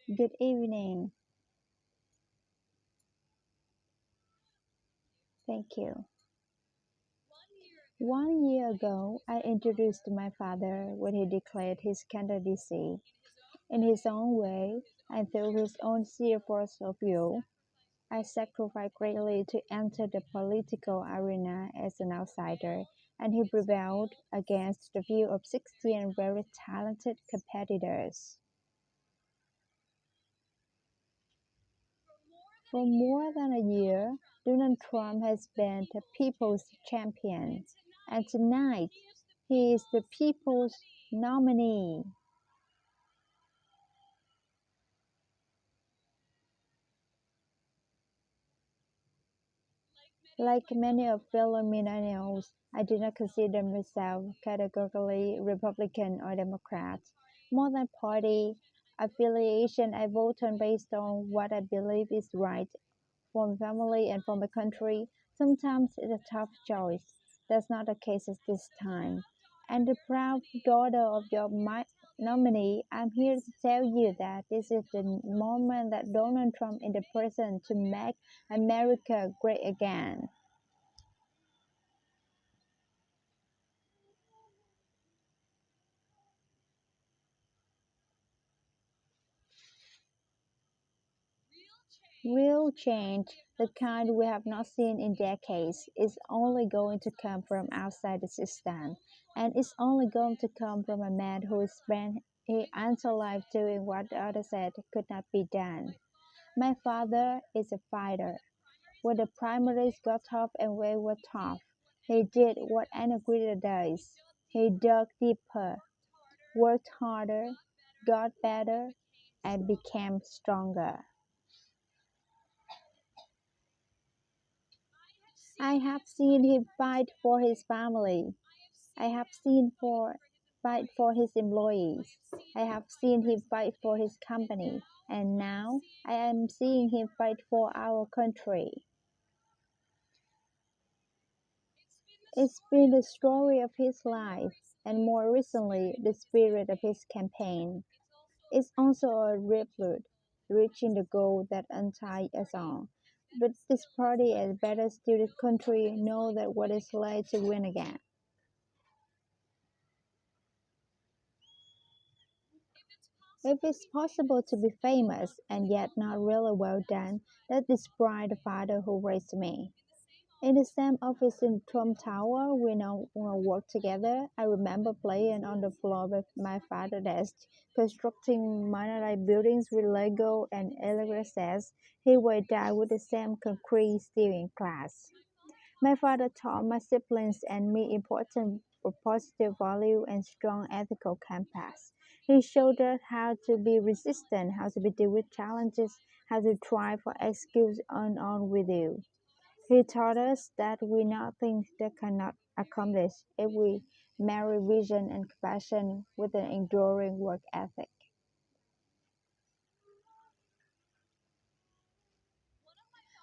Good evening. Thank you. 1 year ago, I introduced my father when he declared his candidacy. In his own way, and through his own sheer force of will, I sacrificed greatly to enter the political arena as an outsider, and he prevailed against the view of 16 very talented competitors. For more than a year, Donald Trump has been the people's champion, and tonight he is the people's nominee. Like many of fellow millennials, I do not consider myself categorically Republican or Democrat. More than party affiliation, I vote on based on what I believe is right for my family and for my country. Sometimes it's a tough choice. That's not the case at this time. And the proud daughter of your nominee, I'm here to tell you that this is the moment that Donald Trump is the person to make America great again. Real change, the kind we have not seen in decades, is only going to come from outside the system. And it's only going to come from a man who spent his entire life doing what the others said could not be done. My father is a fighter. When the primaries got tough and we were tough, he did what any greeter does. He dug deeper, worked harder, got better, and became stronger. I have seen him fight for his family. I have seen for fight for his employees. I have seen him fight for his company. And now I am seeing him fight for our country. It's been the story of his life, and more recently, the spirit of his campaign. It's also a resolute, reaching the goal that untie us all. But this party, as better still the country, know that what is like to win again. If it's possible to be famous and yet not really well done, that is pride the father who raised me. In the same office in Trump Tower, we now work together. I remember playing on the floor with my father's desk, constructing monolith buildings with Lego and electric sets. He worked out with the same concrete steel in class. My father taught my siblings and me important positive value and strong ethical compass. He showed us how to be resistant, how to be deal with challenges, how to try for excuse on with you. He taught us that we nothing that cannot accomplish if we marry vision and compassion with an enduring work ethic.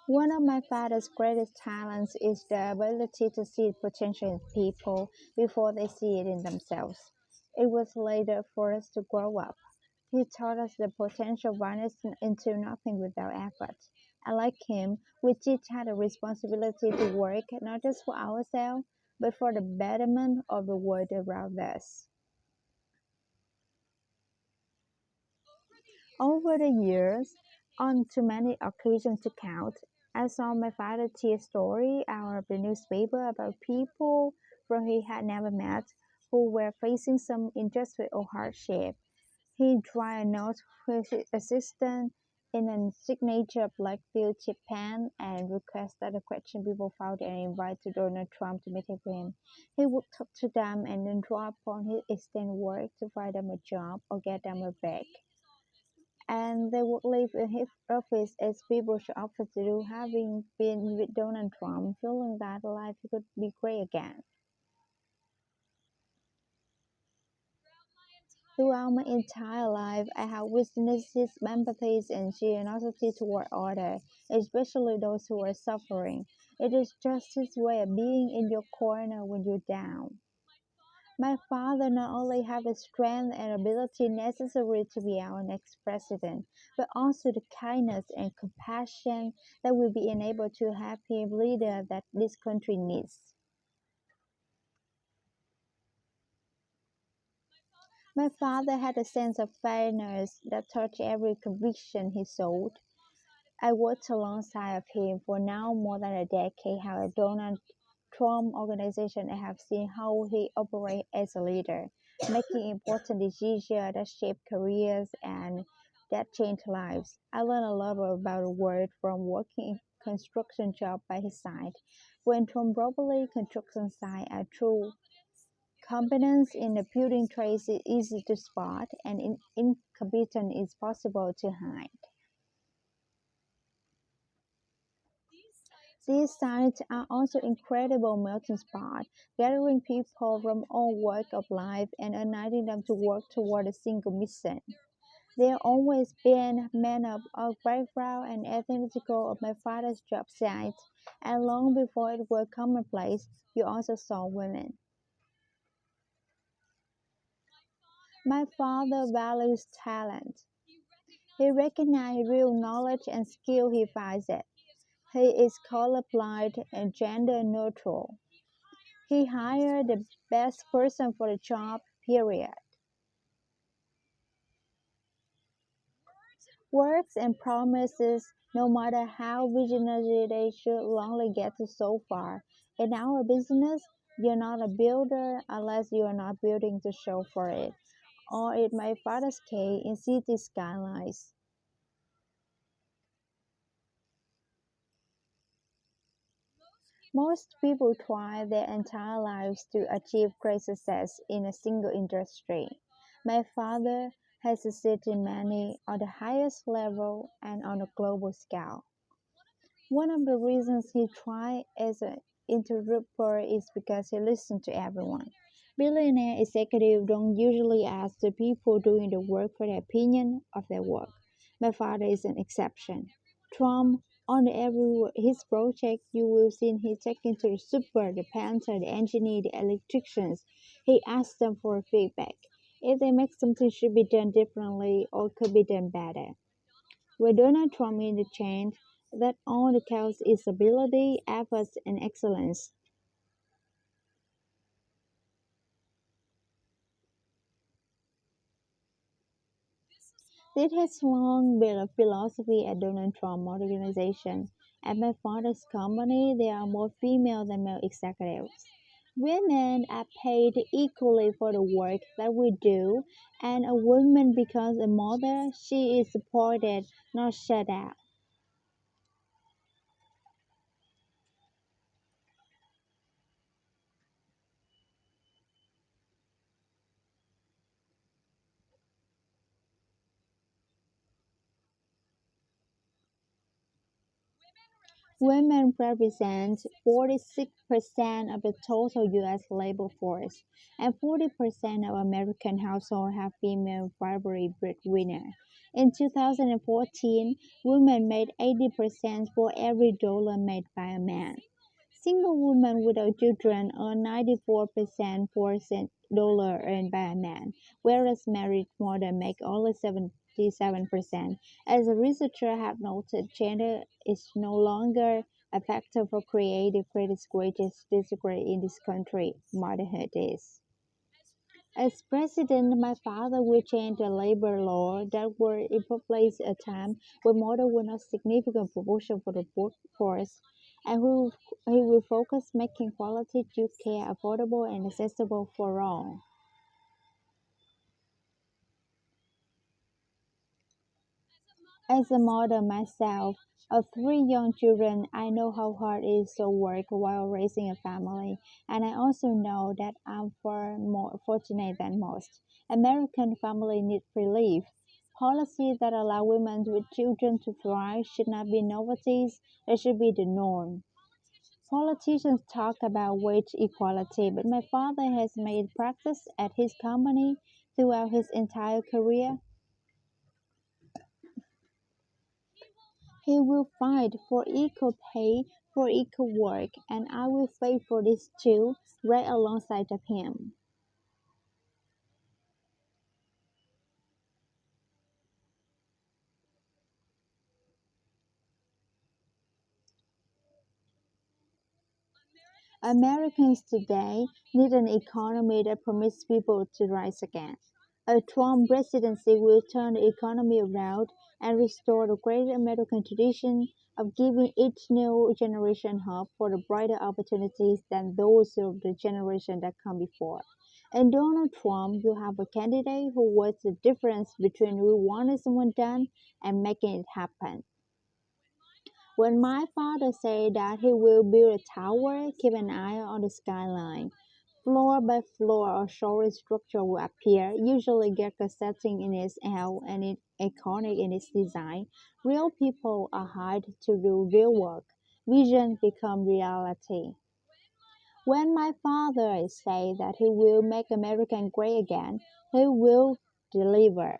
One of my father's greatest talents is the ability to see potential in people before they see it in themselves. It was later for us to grow up. He taught us the potential vanishes into nothing without effort. And like him, we each had a responsibility to work not just for ourselves, but for the betterment of the world around us. Over the years, on too many occasions to count, I saw my father tell a story out of the newspaper about people from he had never met who were facing some injustice or hardship. He drew a note for his assistant in a signature black-filled chip pen and requested a question people found and invited Donald Trump to meet with him. He would talk to them and then draw upon his extended work to find them a job or get them a break. And they would leave in his office as people should often do, having been with Donald Trump, feeling that life could be great again. Throughout my entire life, I have witnessed his empathy and generosity toward others, especially those who are suffering. It is just his way of being in your corner when you're down. My father not only had the strength and ability necessary to be our next president, but also the kindness and compassion that will be enabled to have him leader that this country needs. My father had a sense of fairness that touched every conviction he sold. I worked alongside of him for now more than a decade. How Donald Trump organization, I have seen how he operates as a leader, making important decisions that shape careers and that change lives. I learned a lot about the world from working in construction job by his side. When from probably construction site are true competence in the building trades is easy to spot and incompetence is possible to hide. These sites are also incredible melting spots, gathering people from all walks of life and uniting them to work toward a single mission. There always been men of all background and ethnicity of my father's job site, and long before it was commonplace, you also saw women. My father values talent. He recognizes real knowledge and skill he finds it. He is colorblind and gender neutral. He hired the best person for the job, period. Words and promises, no matter how visionary they should only get to so far. In our business, you're not a builder unless you are not building to show for it. Or in my father's case, in city skylines. Most people try their entire lives to achieve great success in a single industry. My father has succeeded in many on the highest level and on a global scale. One of the reasons he tried as an interrupter is because he listened to everyone. Billionaire executives don't usually ask the people doing the work for their opinion of their work. My father is an exception. Trump, on every his project, you will see he taking to the super, the painter, the engineer, the electricians. He asks them for feedback. If they make something should be done differently or could be done better. With Donald Trump in the change, that all that counts is ability, efforts, and excellence. This has long been a philosophy at Donald Trump organization. At my father's company, there are more female than male executives. Women are paid equally for the work that we do, and a woman becomes a mother, she is supported, not shut out. Women represent 46% of the total U.S. labor force, and 40% of American households have female primary breadwinner. In 2014, women made 80% for every dollar made by a man. Single women without children earn 94% for dollar earned by a man, whereas married women make only 77%. As a researcher have noted, gender is no longer a factor for creative critics' greatest disagree in this country. Motherhood is. As president, my father will change the labor law that would replace a time when mother was not significant proportion for the workforce, and he will focus making quality due care affordable and accessible for all. As a mother myself of three young children, I know how hard it is to work while raising a family, and I also know that I'm far more fortunate than most. American families need relief. Policies that allow women with children to thrive should not be novelties, they should be the norm. Politicians talk about wage equality, but my father has made practice at his company throughout his entire career. He will fight for equal pay for equal work, and I will fight for this too, right alongside of him. Americans today need an economy that permits people to rise again. A Trump presidency will turn the economy around and restore the great American tradition of giving each new generation hope for the brighter opportunities than those of the generation that come before. And Donald Trump, you have a candidate who was the difference between we wanted someone done and making it happen. When my father said that he will build a tower, keep an eye on the skyline. Floor by floor, a solid structure will appear, usually Gecko setting in its L and it iconic in its design. Real people are hired to do real work. Vision become reality. When my father say that he will make America great again, he will deliver.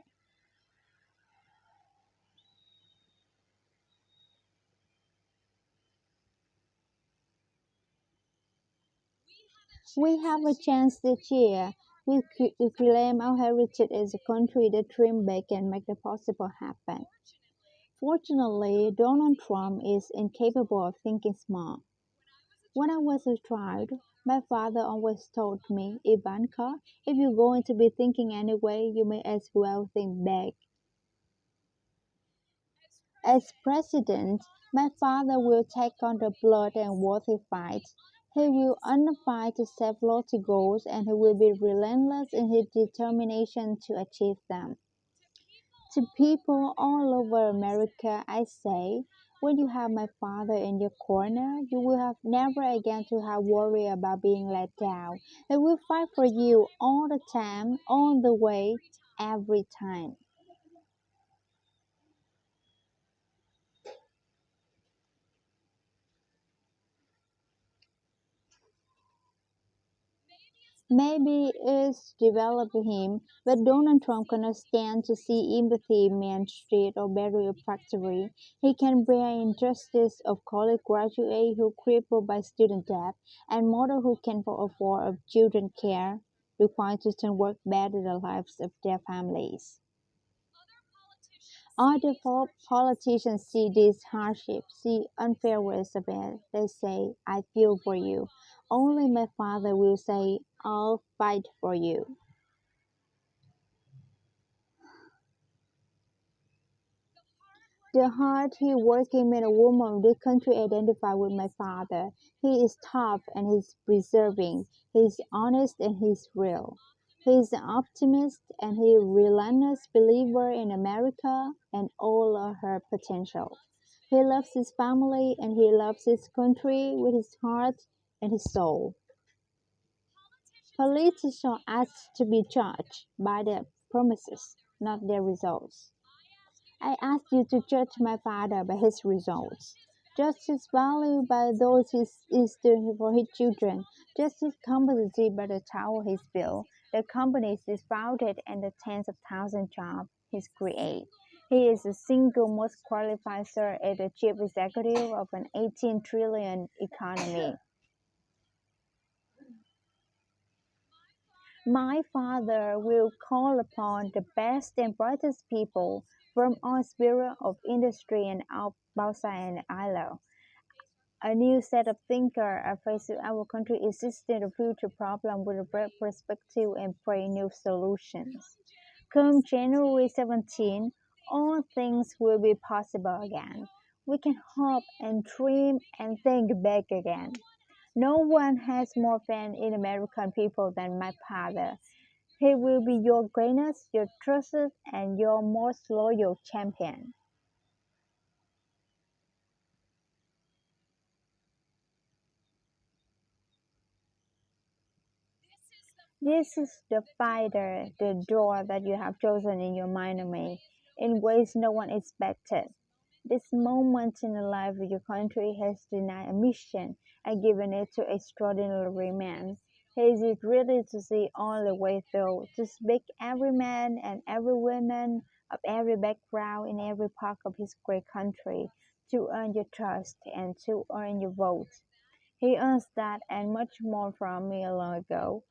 We have a chance this year. We claim our heritage as a country that dream big and make the possible happen. Fortunately, Donald Trump is incapable of thinking small. When I was a child, my father always told me, Ivanka, if you're going to be thinking anyway, you may as well think big. As president, my father will take on the blood and water fight. He will unfight to save lofty goals and he will be relentless in his determination to achieve them. To people all over America, I say, when you have my father in your corner, you will have never again to have worry about being let down. He will fight for you all the time, all the way, every time. Maybe it's developing him, but Donald Trump cannot stand to see empathy in Main Street or Barrier Factory. He can bear injustice of college graduates who crippled by student debt and mother who can afford of children care, required to turn work better the lives of their families. Other politicians see these hardships, see unfair ways of it. They say, I feel for you. Only my father will say, I'll fight for you. The hard working man or woman of this country identify with my father. He is tough and he's preserving. He's honest and he's real. He's an optimist and he relentless believer in America and all of her potential. He loves his family and he loves his country with his heart and his soul. Politicians are asked to be judged by their promises, not their results. I ask you to judge my father by his results. Judge his value by those he is doing for his children. Judge his competency by the tower he's built, the companies he's founded, and the tens of thousands of jobs he's created. He is the single most qualified sir as the chief executive of an 18 trillion economy. My father will call upon the best and brightest people from all spheres of industry and outside and island. A new set of thinkers are facing our country existing the future problem with a broad perspective and bring new solutions. Come January 17, all things will be possible again. We can hope and dream and think big again. No one has more faith in American people than my father. He will be your greatest, your trusted, and your most loyal champion. This is the fighter, the door that you have chosen in your mind to make, in ways no one expected. This moment in the life of your country has denied admission and given it to extraordinary men. He is ready to see all the way through, to speak every man and every woman of every background in every part of his great country, to earn your trust and to earn your vote. He earns that and much more from me long ago.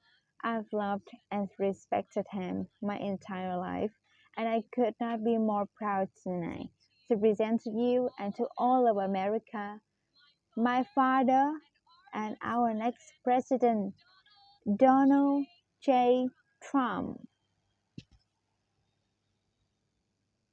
I've loved and respected him my entire life, and I could not be more proud tonight to present to you and to all of America my father and our next president, Donald J. Trump.